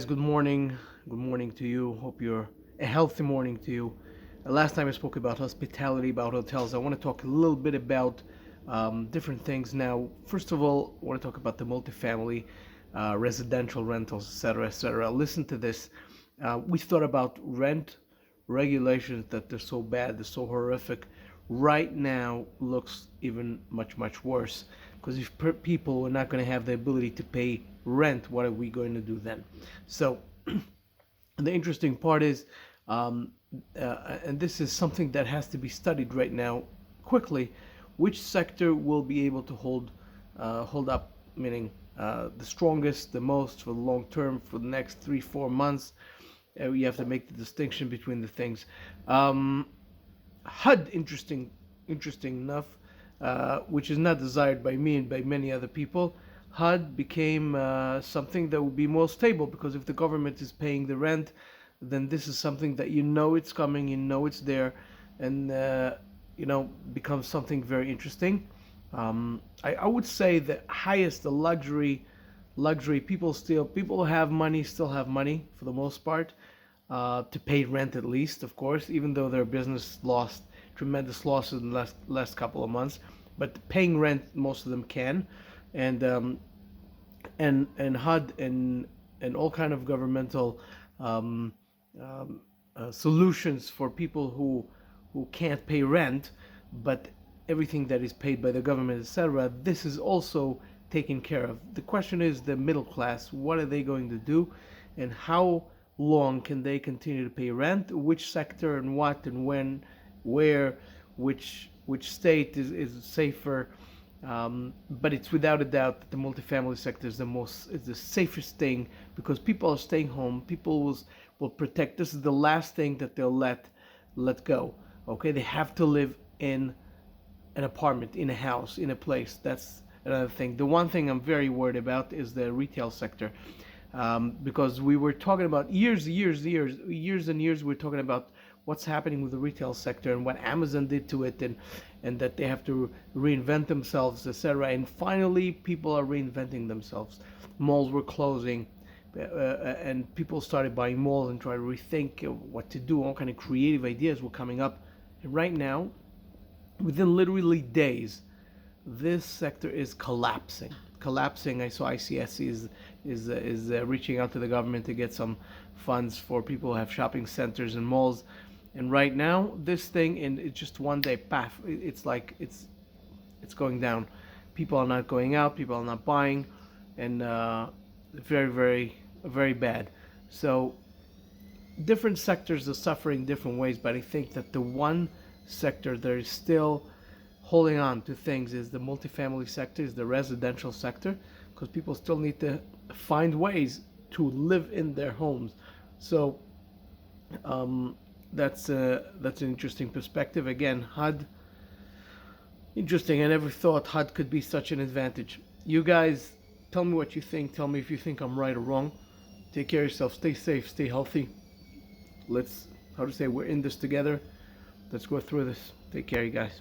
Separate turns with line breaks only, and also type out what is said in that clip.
Good morning. Good morning to you. Hope you're a healthy morning to you. Last time I spoke about hospitality, about hotels. I want to talk a little bit about different things now. First of all, I want to talk about the multifamily, residential rentals, etc., etc. Listen to this. We thought about rent regulations that they're so bad, they're so horrific. Right now, looks even much worse because if people are not going to have the ability to pay rent, what are we going to do then? So the interesting part is, um, and this is something that has to be studied right now quickly, which sector will be able to hold up, meaning the strongest, the most for the long term, for the next 3 4 months. You have to make the distinction between the things. HUD, interesting enough, which is not desired by me and by many other people. HUD became something that would be more stable because if the government is paying the rent, then this is something that you know it's coming, you know it's there, and becomes something very interesting. I would say the highest, the luxury people have money, still have money for the most part, to pay rent at least, of course, even though their business lost tremendous losses in the last couple of months. But paying rent, most of them can, and HUD and all kind of governmental um, solutions for people who can't pay rent, but everything that is paid by the government, etc. This is also taken care of. The question is the middle class. What are they going to do, and how long can they continue to pay rent? Which sector and what and when, where, which state is safer? But it's without a doubt that the multifamily sector is the safest thing because people are staying home. People will protect. This is the last thing that they'll let go. Okay, they have to live in an apartment, in a house, in a place. That's another thing. The one thing I'm very worried about is the retail sector, because we were talking about years and years. We're talking about what's happening with the retail sector and what Amazon did to it, and that they have to reinvent themselves, etc. And finally, people are reinventing themselves. Malls were closing, and people started buying malls and trying to rethink what to do. All kind of creative ideas were coming up, and right now, within literally days, this sector is collapsing. I saw ICS is reaching out to the government to get some funds for people who have shopping centers and malls. And right now, this thing in it's just one day, path. It's like it's going down. People are not going out. People are not buying, and very bad. So different sectors are suffering different ways, but I think that the one sector that is still holding on to things is the multifamily sector, is the residential sector, because people still need to find ways to live in their homes. So that's an interesting perspective. Again, HUD, interesting. I never thought HUD could be such an advantage. You guys, tell me what you think. Tell me if you think I'm right or wrong. Take care of yourself. Stay safe. Stay healthy. Let's, how to say, we're in this together. Let's go through this. Take care, you guys.